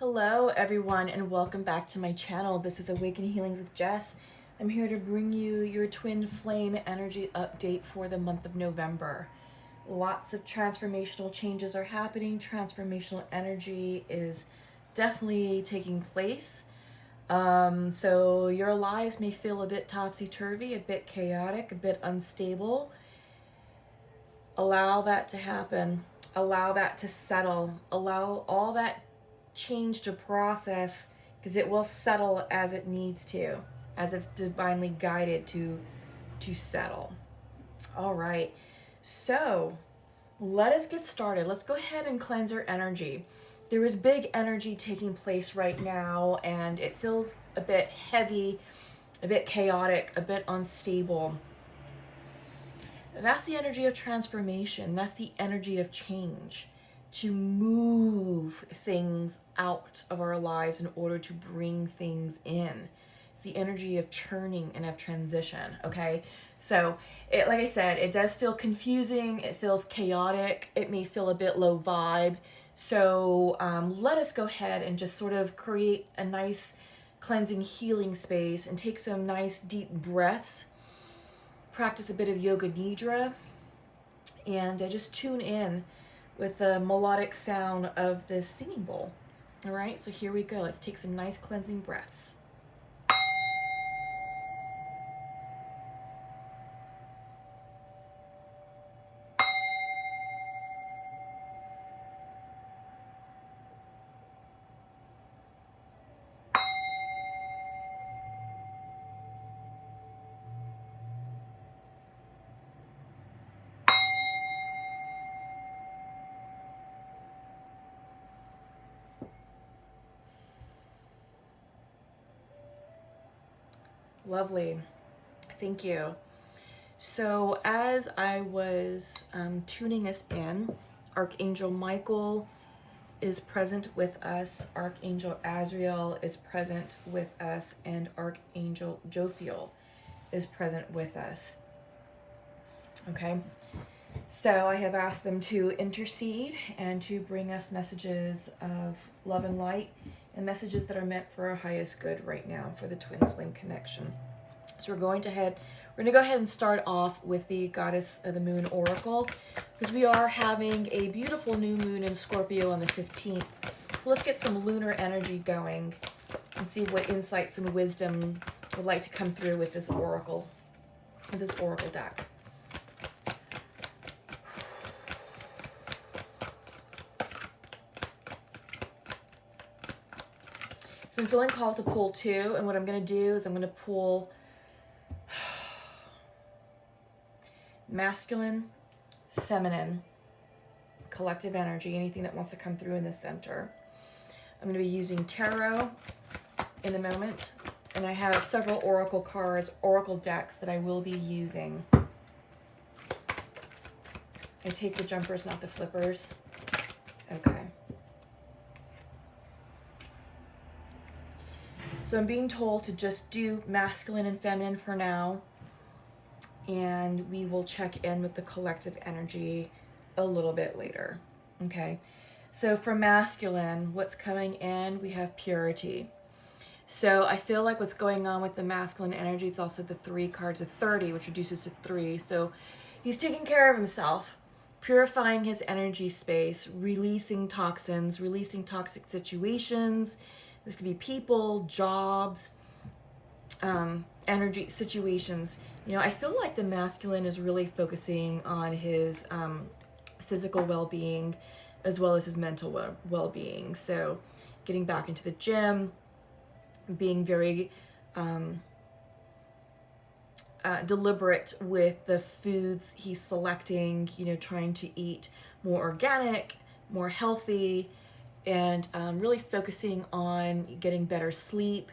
Hello everyone and welcome back to my channel. This is Awaken Healings with Jess. I'm here to bring you your twin flame energy update for the month of November. Lots of transformational changes are happening. Transformational energy is definitely taking place. So your lives may feel a bit topsy-turvy, a bit chaotic, a bit unstable. Allow that to happen. Allow that to settle. Allow all that change to process, because it will settle as it needs to, as it's divinely guided to settle. All right, so let us get started. Let's go ahead and cleanse our energy. There is big energy taking place right now, and it feels a bit heavy, a bit chaotic, a bit unstable. That's the energy of transformation. That's the energy of change, to move things out of our lives in order to bring things in. It's the energy of churning and of transition, okay? So, like I said, it does feel confusing. It feels chaotic. It may feel a bit low vibe. So let us go ahead and just sort of create a nice cleansing, healing space and take some nice deep breaths. Practice a bit of yoga nidra and just tune in with the melodic sound of this singing bowl. All right, so here we go. Let's take some nice cleansing breaths. Lovely. Thank you. So as I was tuning us in, Archangel Michael is present with us, Archangel Azrael is present with us, and Archangel Jophiel is present with us. Okay, so I have asked them to intercede and to bring us messages of love and light, and messages that are meant for our highest good right now for the twin flame connection. So we're going to go ahead and start off with the Goddess of the Moon Oracle, because we are having a beautiful new moon in Scorpio on the 15th. So let's get some lunar energy going and see what insights and wisdom would like to come through with this oracle deck. So I'm feeling called to pull two, and what I'm going to do is I'm going to pull masculine, feminine, collective energy, anything that wants to come through in the center. I'm going to be using tarot in a moment, and I have several oracle cards, oracle decks that I will be using. I take the jumpers, not the flippers. Okay. So I'm being told to just do masculine and feminine for now, and we will check in with the collective energy a little bit later. Okay, so for masculine, what's coming in, we have purity. So I feel like what's going on with the masculine energy, it's also the 3 cards of 30, which reduces to 3. So he's taking care of himself, purifying his energy space, releasing toxins, releasing toxic situations. This could be people, jobs, energy situations. You know, I feel like the masculine is really focusing on his physical well-being as well as his mental well-being. So getting back into the gym, being very deliberate with the foods he's selecting, you know, trying to eat more organic, more healthy, and really focusing on getting better sleep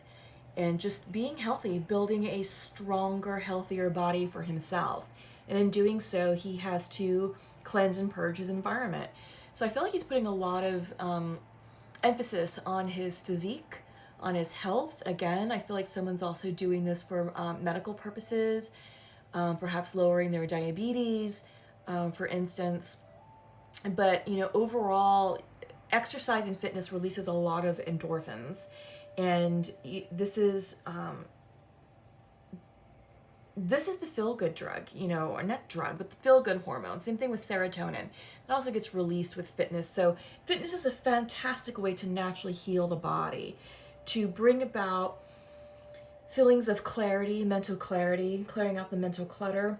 and just being healthy, building a stronger, healthier body for himself. And in doing so, he has to cleanse and purge his environment. So I feel like he's putting a lot of emphasis on his physique, on his health. Again, I feel like someone's also doing this for medical purposes, perhaps lowering their diabetes, for instance. But, you know, overall, exercise and fitness releases a lot of endorphins, and this is the feel-good drug, you know, or not drug, but the feel-good hormone. Same thing with serotonin. It also gets released with fitness. So fitness is a fantastic way to naturally heal the body, to bring about feelings of clarity, mental clarity, clearing out the mental clutter,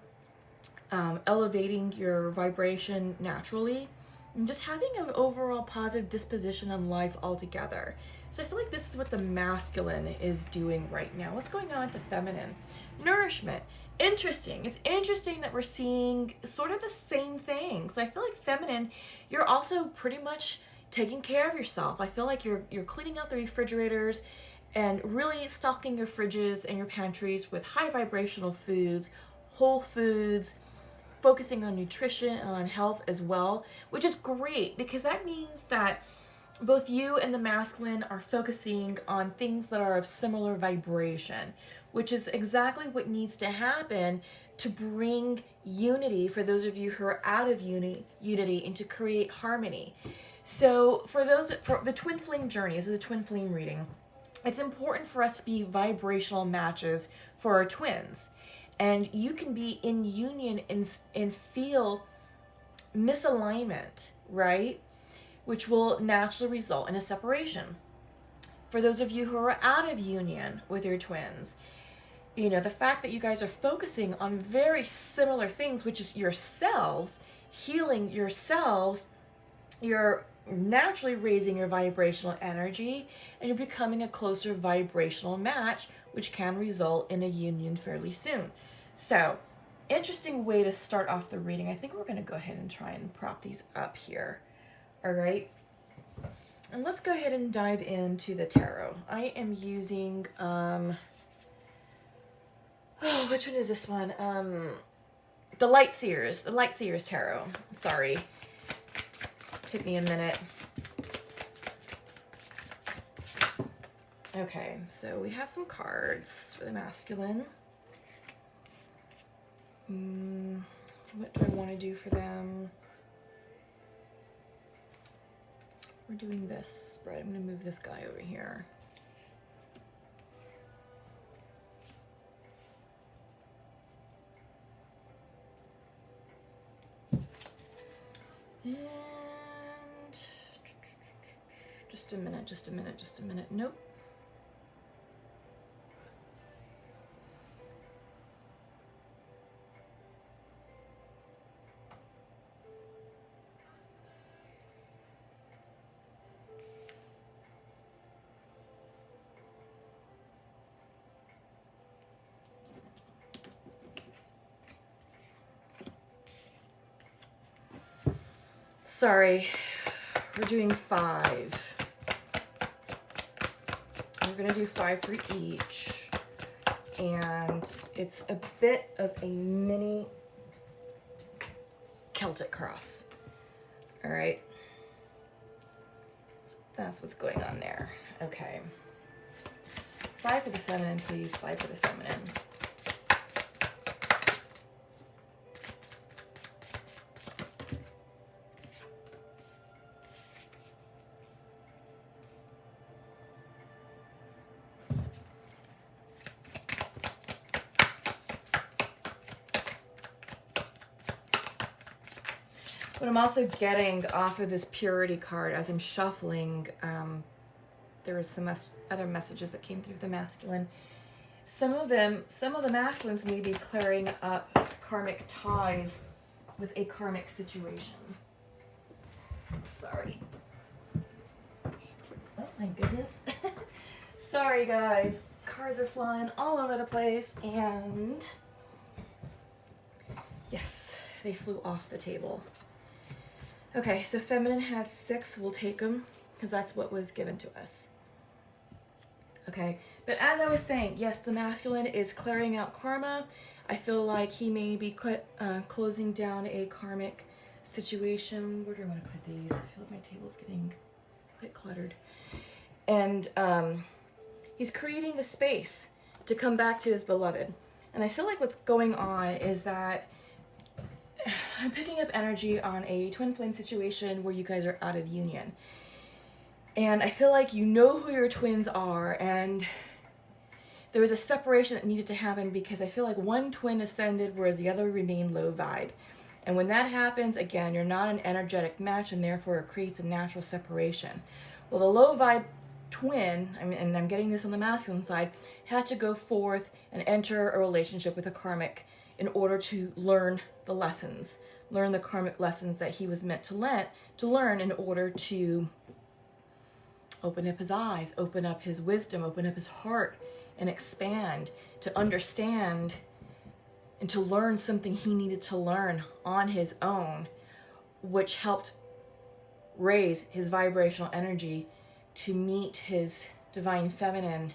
elevating your vibration naturally, and just having an overall positive disposition on life altogether. So I feel like this is what the masculine is doing right now. What's going on with the feminine? Nourishment. Interesting. It's interesting that we're seeing sort of the same thing. So I feel like feminine, you're also pretty much taking care of yourself. I feel like you're cleaning out the refrigerators and really stocking your fridges and your pantries with high vibrational foods, whole foods, focusing on nutrition and on health as well, which is great because that means that both you and the masculine are focusing on things that are of similar vibration, which is exactly what needs to happen to bring unity for those of you who are out of unity and to create harmony. So for the twin flame journey, this is a twin flame reading. It's important for us to be vibrational matches for our twins. And you can be in union and feel misalignment, right? Which will naturally result in a separation. For those of you who are out of union with your twins, you know, the fact that you guys are focusing on very similar things, which is yourselves, healing yourselves, you're naturally raising your vibrational energy and you're becoming a closer vibrational match, which can result in a union fairly soon. So, interesting way to start off the reading. I think we're going to go ahead and try and prop these up here. All right. And let's go ahead and dive into the tarot. I am using, which one is this one? The Light Seers Tarot. Sorry. Took me a minute. Okay, so we have some cards for the masculine. What do I want to do for them? We're doing this spread. I'm going to move this guy over here. And just a minute. Nope. Sorry, we're doing 5. We're going to do 5 for each. And it's a bit of a mini Celtic cross. All right. So that's what's going on there. Okay. 5 for the feminine, please. 5 for the feminine. What I'm also getting off of this purity card as I'm shuffling, there was some other messages that came through the masculine. Some of the masculines may be clearing up karmic ties with a karmic situation. Sorry. Oh my goodness. Sorry guys. Cards are flying all over the place and yes, they flew off the table. Okay, so feminine has 6. We'll take them because that's what was given to us. Okay, but as I was saying, yes, the masculine is clearing out karma. I feel like he may be closing down a karmic situation. Where do I want to put these? I feel like my table's getting a bit cluttered. And he's creating the space to come back to his beloved. And I feel like what's going on is that I'm picking up energy on a twin flame situation where you guys are out of union. And I feel like you know who your twins are, and there was a separation that needed to happen because I feel like one twin ascended whereas the other remained low vibe. And when that happens, again, you're not an energetic match, and therefore it creates a natural separation. Well, the low vibe twin, and I'm getting this on the masculine side, had to go forth and enter a relationship with a karmic in order to learn the lessons, learn the karmic lessons that he was meant to learn in order to open up his eyes, open up his wisdom, open up his heart, and expand, to understand and to learn something he needed to learn on his own, which helped raise his vibrational energy to meet his divine feminine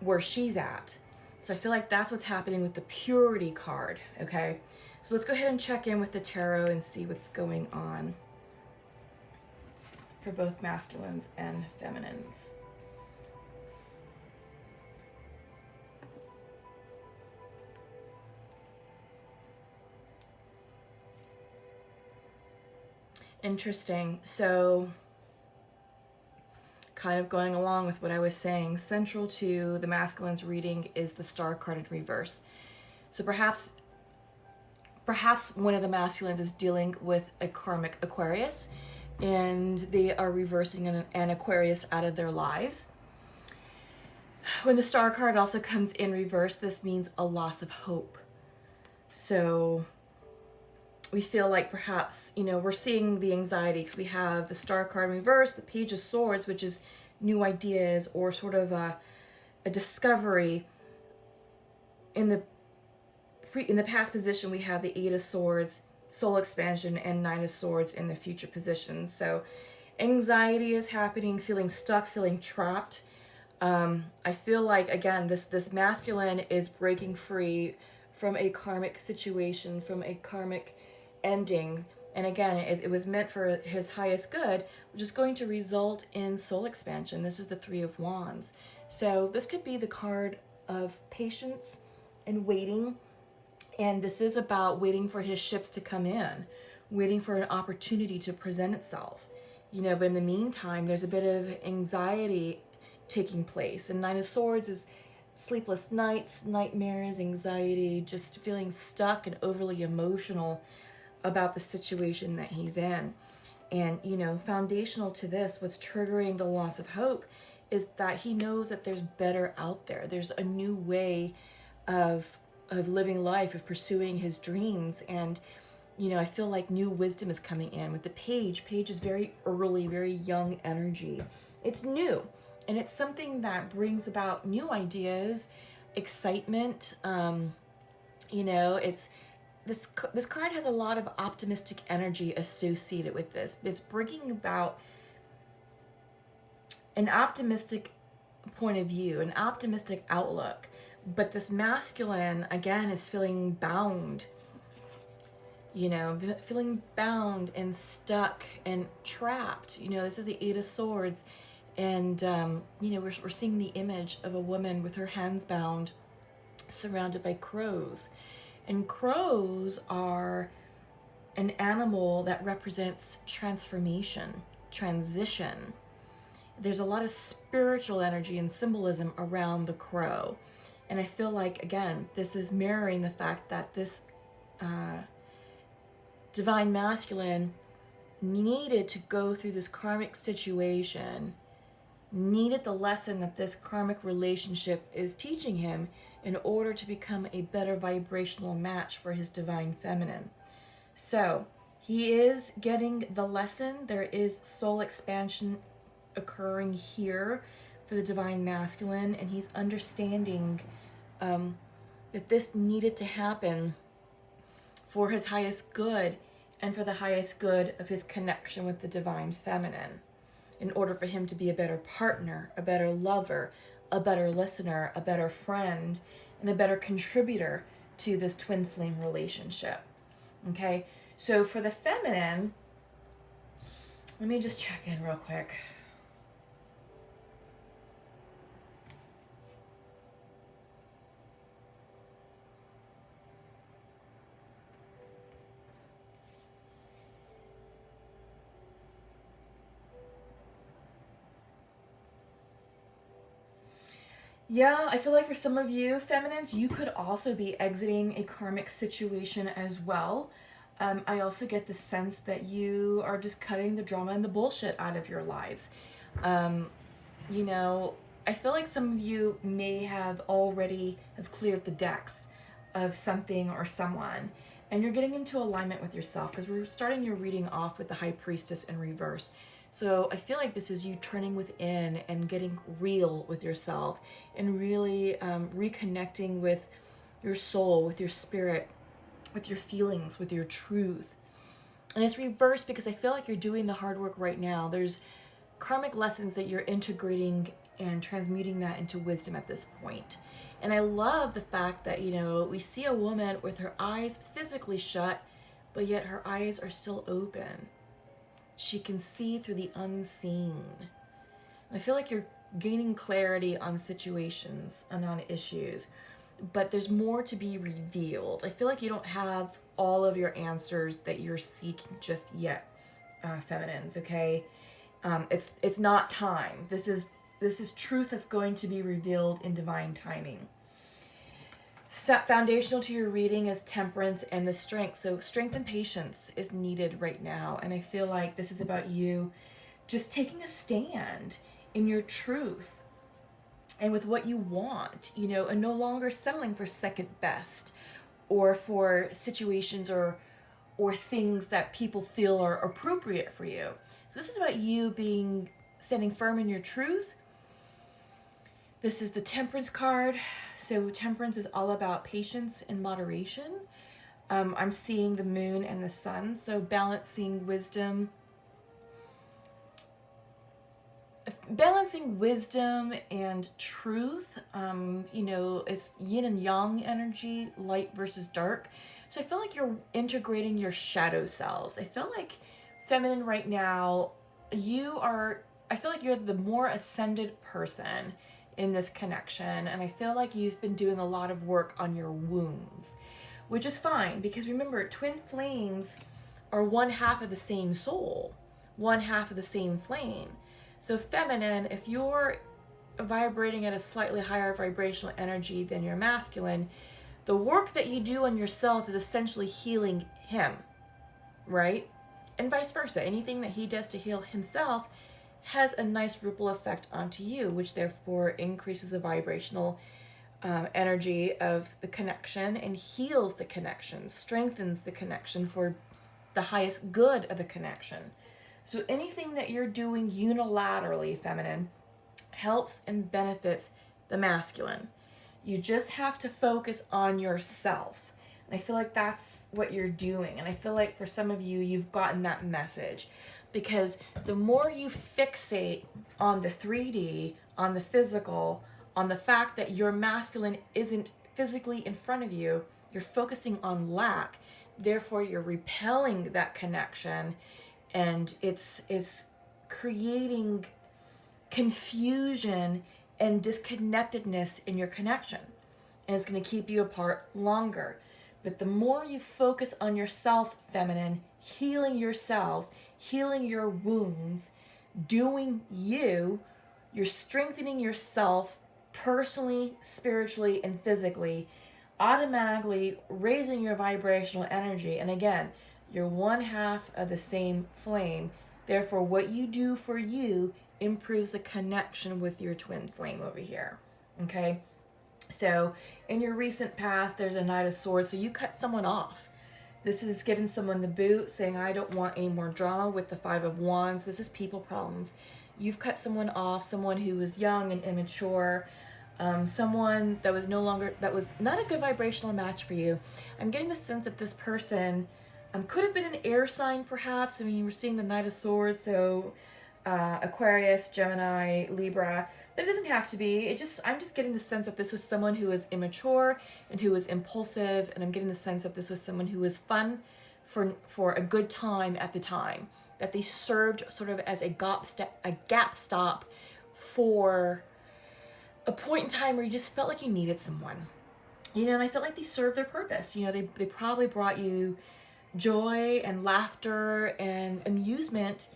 where she's at. So I feel like that's what's happening with the purity card, okay? So let's go ahead and check in with the tarot and see what's going on for both masculines and feminines. Interesting. So kind of going along with what I was saying, central to the masculine's reading is the star card in reverse. So perhaps one of the masculines is dealing with a karmic Aquarius, and they are reversing an Aquarius out of their lives. When the star card also comes in reverse, this means a loss of hope. So we feel like perhaps, we're seeing the anxiety because we have the star card in reverse, the page of swords, which is new ideas or sort of a discovery. In the past position, we have the eight of swords, soul expansion, and nine of swords in the future position. So anxiety is happening, feeling stuck, feeling trapped. I feel like, again, this masculine is breaking free from a karmic situation, from a karmic ending. And again, it was meant for his highest good, which is going to result in soul expansion. This is the Three of Wands. So this could be the card of patience and waiting. And this is about waiting for his ships to come in, waiting for an opportunity to present itself. But in the meantime, there's a bit of anxiety taking place. And Nine of Swords is sleepless nights, nightmares, anxiety, just feeling stuck and overly emotional about the situation that he's in. And, foundational to this, what's triggering the loss of hope is that he knows that there's better out there. There's a new way of living life, of pursuing his dreams. And, I feel like new wisdom is coming in with the page. Page is very early, very young energy. It's new. And it's something that brings about new ideas, excitement. It's this card has a lot of optimistic energy associated with this. It's bringing about an optimistic point of view, an optimistic outlook. But this masculine, again, is feeling bound. Feeling bound and stuck and trapped. This is the Eight of Swords. And, we're seeing the image of a woman with her hands bound, surrounded by crows. And crows are an animal that represents transformation, transition. There's a lot of spiritual energy and symbolism around the crow. And I feel like, again, this is mirroring the fact that this divine masculine needed to go through this karmic situation, needed the lesson that this karmic relationship is teaching him in order to become a better vibrational match for his divine feminine. So he is getting the lesson. There is soul expansion occurring here for the divine masculine, and he's understanding that this needed to happen for his highest good and for the highest good of his connection with the divine feminine, in order for him to be a better partner, a better lover, a better listener, a better friend, and a better contributor to this twin flame relationship. Okay, so for the feminine, let me just check in real quick. Yeah, I feel like for some of you feminines, you could also be exiting a karmic situation as well. I also get the sense that you are just cutting the drama and the bullshit out of your lives. Um, you know, I feel like some of you may have already have cleared the decks of something or someone, and you're getting into alignment with yourself because we're starting your reading off with the High Priestess in reverse. So I feel like this is you turning within and getting real with yourself and really reconnecting with your soul, with your spirit, with your feelings, with your truth. And it's reversed because I feel like you're doing the hard work right now. There's karmic lessons that you're integrating and transmuting that into wisdom at this point. And I love the fact that, we see a woman with her eyes physically shut, but yet her eyes are still open. She can see through the unseen. And I feel like you're gaining clarity on situations and on issues, but there's more to be revealed. I feel like you don't have all of your answers that you're seeking just yet, feminines, okay? It's not time. This is truth that's going to be revealed in divine timing. Foundational to your reading is temperance and the strength. So strength and patience is needed right now. And I feel like this is about you just taking a stand in your truth and with what you want, and no longer settling for second best or for situations or things that people feel are appropriate for you. So this is about you standing firm in your truth. This is the Temperance card. So Temperance is all about patience and moderation. I'm seeing the moon and the sun, so balancing wisdom and truth. It's yin and yang energy, light versus dark. So I feel like you're integrating your shadow selves. I feel like feminine right now, I feel like you're the more ascended person in this connection, and I feel like you've been doing a lot of work on your wounds, which is fine because remember, twin flames are one half of the same soul, one half of the same flame. So feminine, if you're vibrating at a slightly higher vibrational energy than your masculine, the work that you do on yourself is essentially healing him, right? And vice versa. Anything that he does to heal himself has a nice ripple effect onto you, which therefore increases the vibrational energy of the connection and heals the connection, strengthens the connection for the highest good of the connection. So anything that you're doing unilaterally, feminine, helps and benefits the masculine. You just have to focus on yourself. And I feel like that's what you're doing. And I feel like for some of you, you've gotten that message. Because the more you fixate on the 3D, on the physical, on the fact that your masculine isn't physically in front of you, you're focusing on lack. Therefore, you're repelling that connection. And it's creating confusion and disconnectedness in your connection. And it's going to keep you apart longer. But the more you focus on yourself, feminine, healing yourselves, healing your wounds, doing you're strengthening yourself personally, spiritually, and physically, automatically raising your vibrational energy. And again, you're one half of the same flame. Therefore, what you do for you improves the connection with your twin flame over here. Okay? So, in your recent past, there's a Knight of Swords. So you cut someone off. This is giving someone the boot, saying, I don't want any more drama with the Five of Wands. This is people problems. You've cut someone off, someone who was young and immature, someone that was not a good vibrational match for you. I'm getting the sense that this person could have been an air sign, perhaps. I mean, we're seeing the Knight of Swords, so Aquarius, Gemini, Libra. But it doesn't have to be. I'm just getting the sense that this was someone who was immature and who was impulsive, and I'm getting the sense that this was someone who was fun for a good time at the time. That they served sort of as a gap stop for a point in time where you just felt like you needed someone. And I felt like they served their purpose. They probably brought you joy and laughter and amusement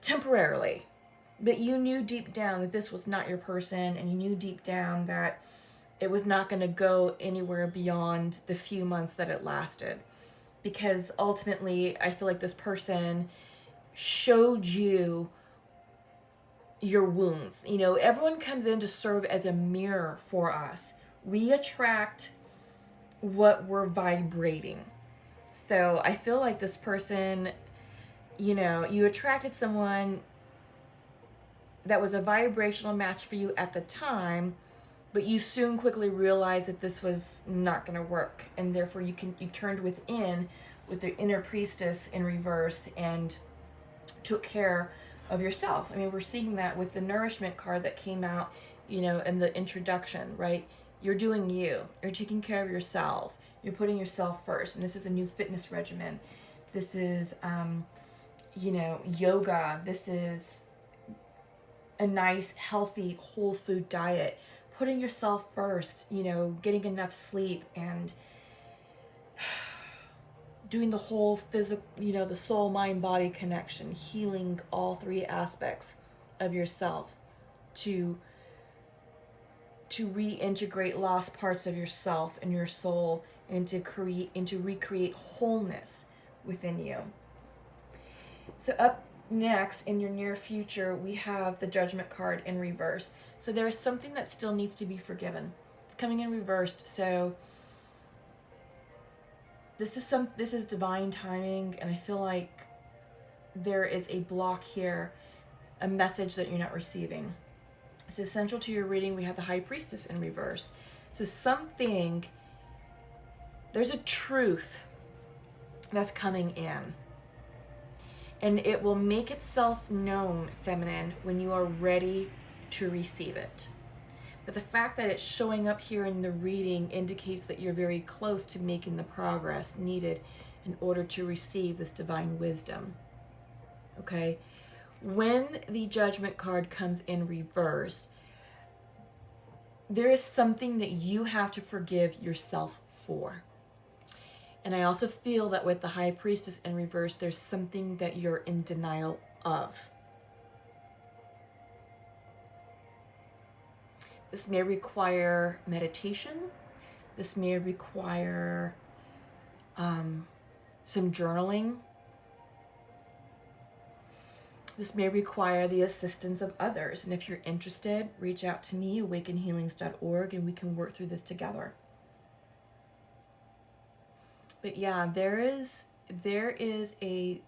temporarily, But you knew deep down that this was not your person, and you knew deep down that it was not going to go anywhere beyond the few months that it lasted. Because ultimately, I feel like this person showed you your wounds. You know, everyone comes in to serve as a mirror for us. We attract what we're vibrating. So I feel like this person, you know, you attracted someone that was a vibrational match for you at the time, but you soon quickly realized that this was not going to work, and therefore you turned within with the inner priestess in reverse and took care of yourself. I mean, we're seeing that with the nourishment card that came out, you know, in the introduction, right? You're doing you. You're taking care of yourself. You're putting yourself first, and this is a new fitness regimen. This is, you know, yoga. This is a nice, healthy, whole food diet, putting yourself first, you know, getting enough sleep, and doing the whole physical, you know, the soul, mind, body connection, healing all three aspects of yourself to reintegrate lost parts of yourself and your soul, and to recreate wholeness within you. So up next, in your near future, we have the Judgment card in reverse. So there is something that still needs to be forgiven. It's coming in reversed. So this is divine timing, and I feel like there is a block here, a message that you're not receiving. So central to your reading, we have the High Priestess in reverse. So there's a truth that's coming in. And it will make itself known, feminine, when you are ready to receive it. But the fact that it's showing up here in the reading indicates that you're very close to making the progress needed in order to receive this divine wisdom. Okay? When the Judgment card comes in reversed, there is something that you have to forgive yourself for. And I also feel that with the High Priestess in reverse, there's something that you're in denial of. This may require meditation. This may require some journaling. This may require the assistance of others. And if you're interested, reach out to me, awakenhealings.org, and we can work through this together. But yeah, there is a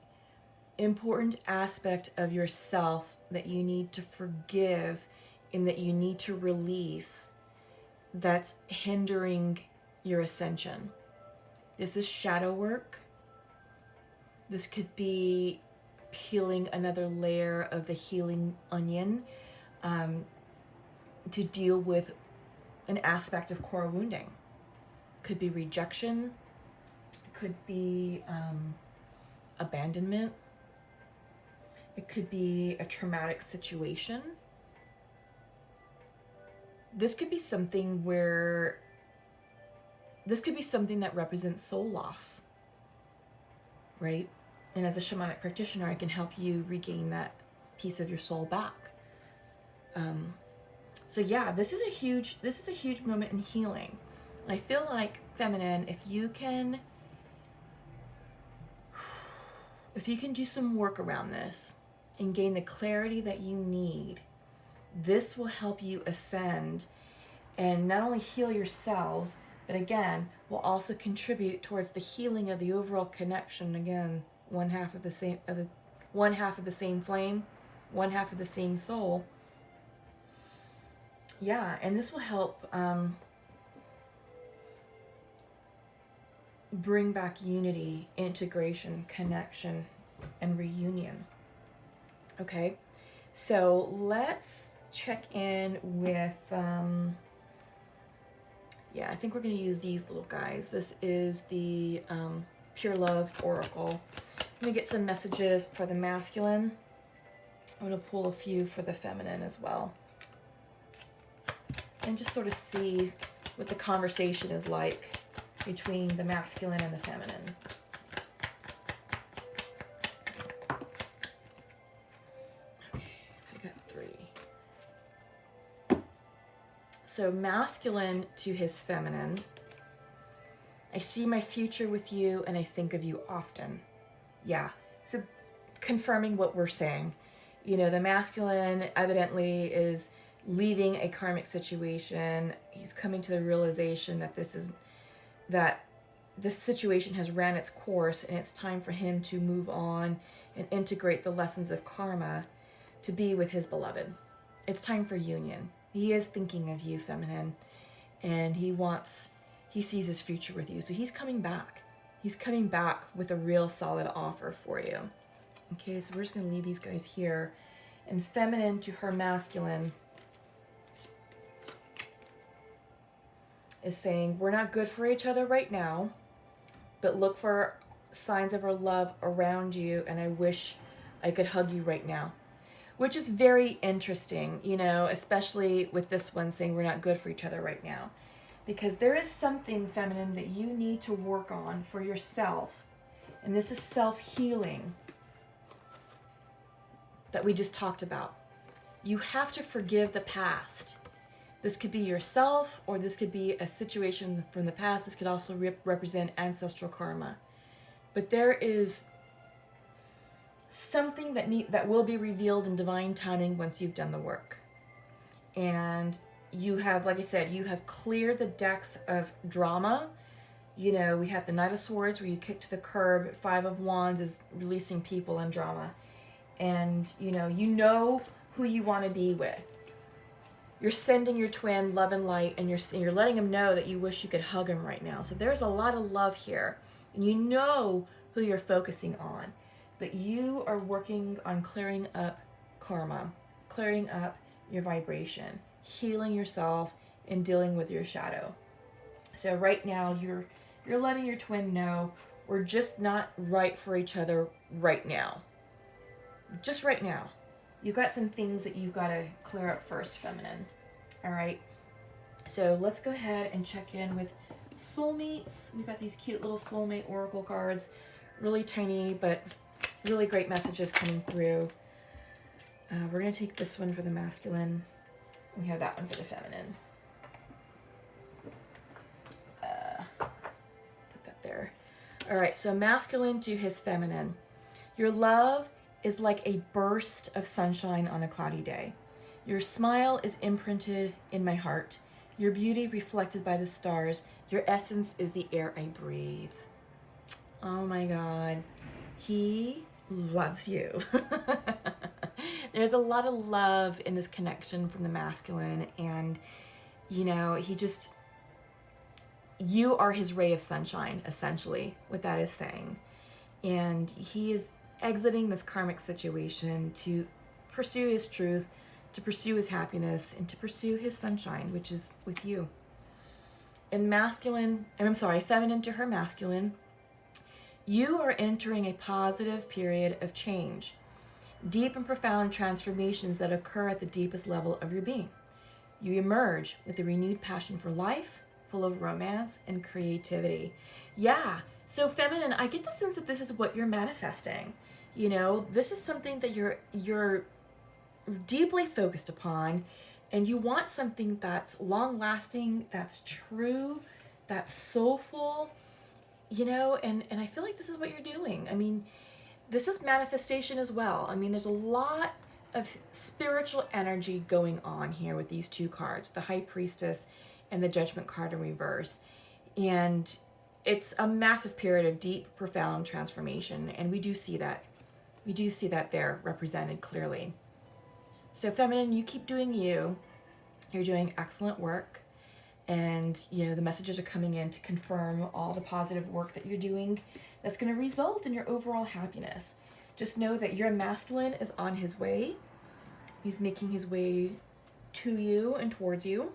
important aspect of yourself that you need to forgive and that you need to release that's hindering your ascension. This is shadow work. This could be peeling another layer of the healing onion to deal with an aspect of core wounding. Could be rejection. Could be abandonment. It could be a traumatic situation. This could be something that represents soul loss, right? And as a shamanic practitioner, I can help you regain that piece of your soul back. So yeah, this is a huge moment in healing. And I feel like, feminine, if you can do some work around this and gain the clarity that you need, this will help you ascend and not only heal yourselves, but again, will also contribute towards the healing of the overall connection. Again, one half of the same flame, one half of the same soul. Yeah, and this will help bring back unity, integration, connection, and reunion. Okay, so let's check in with, I think we're going to use these little guys. This is the Pure Love Oracle. I'm going to get some messages for the masculine. I'm going to pull a few for the feminine as well. And just sort of see what the conversation is like between the masculine and the feminine. Okay, so we got So masculine to his feminine. I see my future with you and I think of you often. Yeah. So confirming what we're saying. You know, the masculine evidently is leaving a karmic situation. He's coming to the realization that this situation has ran its course and it's time for him to move on and integrate the lessons of karma to be with his beloved. It's time for union. He is thinking of you, feminine, and he sees his future with you. So he's coming back. He's coming back with a real solid offer for you. Okay, so we're just going to leave these guys here. And feminine to her masculine is saying, we're not good for each other right now, but look for signs of our love around you, and I wish I could hug you right now. Which is very interesting, you know, especially with this one saying we're not good for each other right now. Because there is something, feminine, that you need to work on for yourself. And this is self-healing that we just talked about. You have to forgive the past. This could be yourself, or this could be a situation from the past. This could also represent ancestral karma. But there is something that will be revealed in divine timing once you've done the work. And you have, like I said, you have cleared the decks of drama. You know, we have the Knight of Swords where you kick to the curb. Five of Wands is releasing people and drama. And, you know who you want to be with. You're sending your twin love and light, and you're letting him know that you wish you could hug him right now. So there's a lot of love here. And you know who you're focusing on. That you are working on clearing up karma, clearing up your vibration, healing yourself, and dealing with your shadow. So right now, you're letting your twin know we're just not right for each other right now. Just right now. You've got some things that you've got to clear up first, feminine. All right. So let's go ahead and check in with soulmates. We've got these cute little soulmate oracle cards, really tiny, but really great messages coming through. We're going to take this one for the masculine. We have that one for the feminine. Put that there. All right, so masculine to his feminine. Your love is like a burst of sunshine on a cloudy day. Your smile is imprinted in my heart. Your beauty reflected by the stars. Your essence is the air I breathe. Oh my God. He loves you. There's a lot of love in this connection from the masculine, and you are his ray of sunshine, essentially, what that is saying. And he is exiting this karmic situation to pursue his truth, to pursue his happiness, and to pursue his sunshine, which is with you. And feminine to her masculine, you are entering a positive period of change, deep and profound transformations that occur at the deepest level of your being. You emerge with a renewed passion for life, full of romance and creativity. Yeah, so feminine, I get the sense that this is what you're manifesting. You know, this is something that you're deeply focused upon, and you want something that's long-lasting, that's true, that's soulful. And I feel like this is what you're doing. I mean, this is manifestation as well. I mean, there's a lot of spiritual energy going on here with these two cards, the High Priestess and the Judgment card in reverse. And it's a massive period of deep, profound transformation. And we do see that. We do see that there represented clearly. So feminine, you keep doing you. You're doing excellent work. And, the messages are coming in to confirm all the positive work that you're doing that's going to result in your overall happiness. Just know that your masculine is on his way. He's making his way to you and towards you.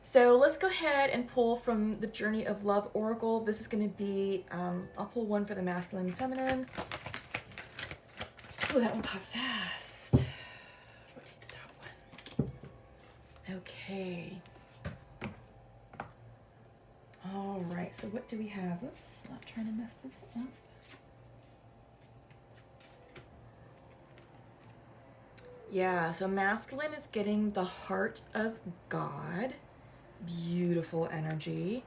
So let's go ahead and pull from the Journey of Love Oracle. This is going to be, I'll pull one for the masculine and feminine. Oh, that one popped fast. I'll take the top one. Okay. All right, so what do we have? Oops, not trying to mess this up. Yeah, so masculine is getting the heart of God. Beautiful energy.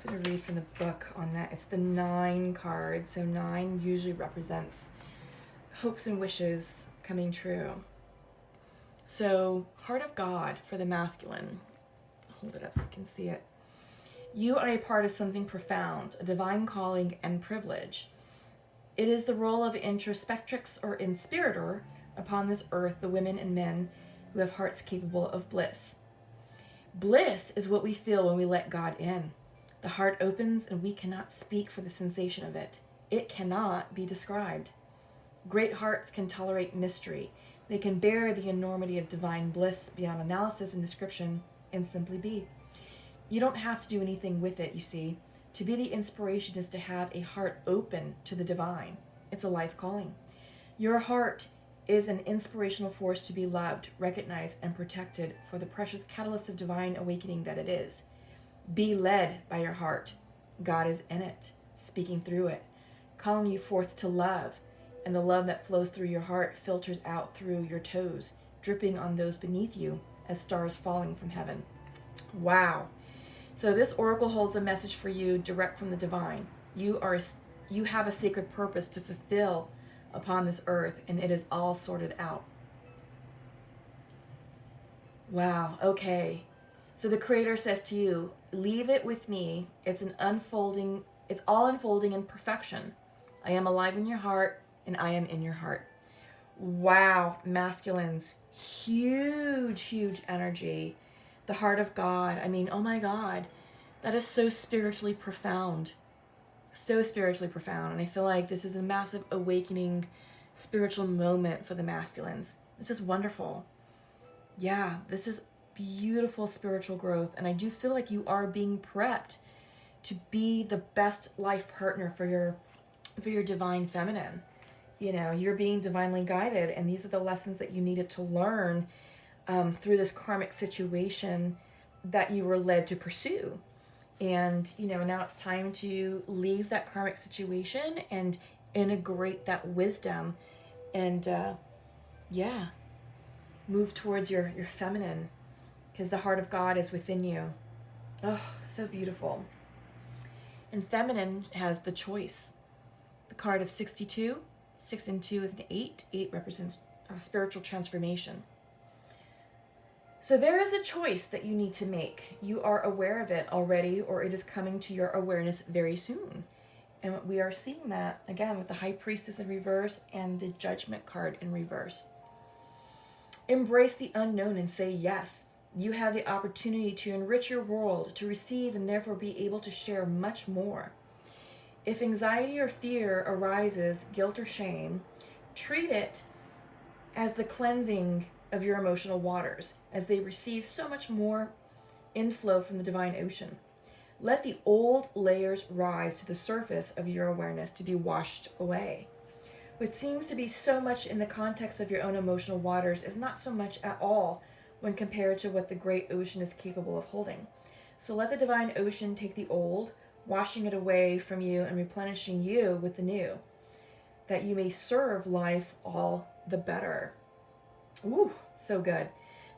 I'm going to read from the book on that. It's the 9 card. So 9 usually represents hopes and wishes coming true. So, heart of God for the masculine. Hold it up so you can see it. You are a part of something profound, a divine calling and privilege. It is the role of introspectrix or inspirator upon this earth, the women and men who have hearts capable of bliss. Bliss is what we feel when we let God in. The heart opens and we cannot speak for the sensation of it. It cannot be described. Great hearts can tolerate mystery. They can bear the enormity of divine bliss beyond analysis and description and simply be. You don't have to do anything with it, you see. To be the inspiration is to have a heart open to the divine. It's a life calling. Your heart is an inspirational force to be loved, recognized, and protected for the precious catalyst of divine awakening that it is. Be led by your heart. God is in it, speaking through it, calling you forth to love, and the love that flows through your heart filters out through your toes, dripping on those beneath you as stars falling from heaven. Wow. So this oracle holds a message for you direct from the divine. You have a sacred purpose to fulfill upon this earth, and it is all sorted out. Wow, okay. So the Creator says to you, leave it with me. It's all unfolding in perfection. I am alive in your heart, and I am in your heart. Wow, masculines, huge, huge energy. The heart of God. I mean, oh my God, that is so spiritually profound. So spiritually profound. And I feel like this is a massive awakening spiritual moment for the masculines. This is wonderful. Yeah, this is beautiful spiritual growth. And I do feel like you are being prepped to be the best life partner for your divine feminine. You know, you're being divinely guided, and these are the lessons that you needed to learn through this karmic situation that you were led to pursue. And, you know, now it's time to leave that karmic situation and integrate that wisdom and, move towards your feminine, because the heart of God is within you. Oh, so beautiful. And feminine has the choice. The card of 62, 6 and 2 is an 8. 8 represents spiritual transformation. So there is a choice that you need to make. You are aware of it already, or it is coming to your awareness very soon. And we are seeing that, again, with the High Priestess in reverse and the Judgment card in reverse. Embrace the unknown and say yes. You have the opportunity to enrich your world, to receive and therefore be able to share much more. If anxiety or fear arises, guilt or shame, treat it as the cleansing of your emotional waters, as they receive so much more inflow from the divine ocean. Let the old layers rise to the surface of your awareness to be washed away. What seems to be so much in the context of your own emotional waters is not so much at all when compared to what the great ocean is capable of holding. So let the divine ocean take the old, washing it away from you and replenishing you with the new, that you may serve life all the better. Ooh, so good.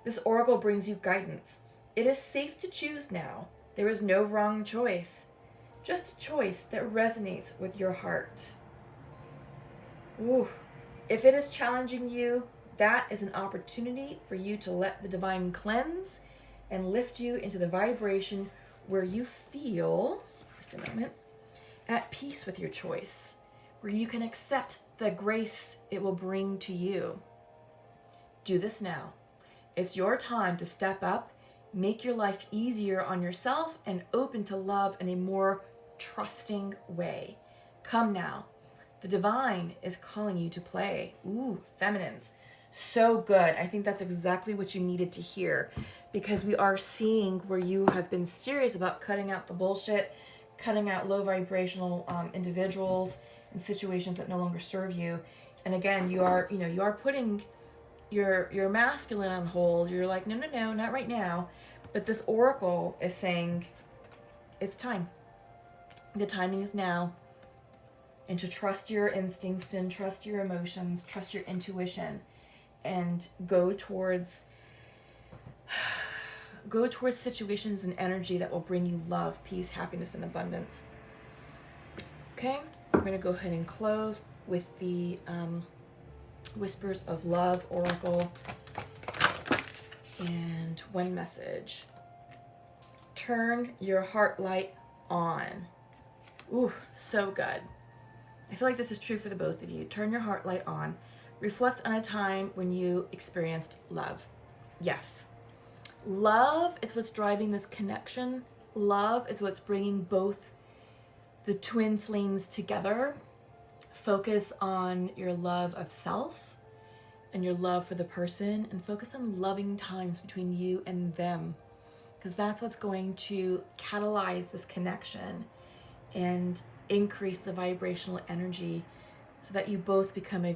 This oracle brings you guidance. It is safe to choose now. There is no wrong choice. Just a choice that resonates with your heart. Ooh. If it is challenging you, that is an opportunity for you to let the divine cleanse and lift you into the vibration where you feel, just a moment, at peace with your choice, where you can accept the grace it will bring to you. Do this now. It's your time to step up, make your life easier on yourself, and open to love in a more trusting way. Come now. The divine is calling you to play. Ooh, feminines. So good. I think that's exactly what you needed to hear, because we are seeing where you have been serious about cutting out the bullshit, cutting out low vibrational individuals and situations that no longer serve you. And again, you are putting your masculine on hold. You're like, no, not right now. But this oracle is saying it's time. The timing is now. And to trust your instincts and trust your emotions, trust your intuition, and go towards situations and energy that will bring you love, peace, happiness, and abundance. Okay, we're going to go ahead and close with the Whispers of Love Oracle. And one message. Turn your heart light on. Ooh, so good. I feel like this is true for the both of you. Turn your heart light on. Reflect on a time when you experienced love. Yes. Love is what's driving this connection. Love is what's bringing both the twin flames together. Focus on your love of self and your love for the person, and focus on loving times between you and them, because that's what's going to catalyze this connection and increase the vibrational energy so that you both become a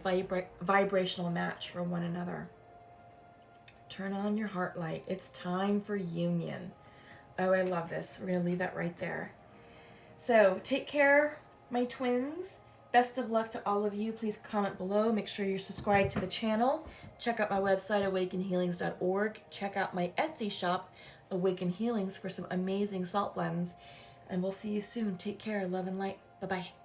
vibrational match for one another. Turn on your heart light. It's time for union. Oh, I love this. We're going to leave that right there. So take care, my twins. Best of luck to all of you. Please comment below. Make sure you're subscribed to the channel. Check out my website, awakenhealings.org. Check out my Etsy shop, Awaken Healings, for some amazing salt blends. And we'll see you soon. Take care. Love and light. Bye-bye.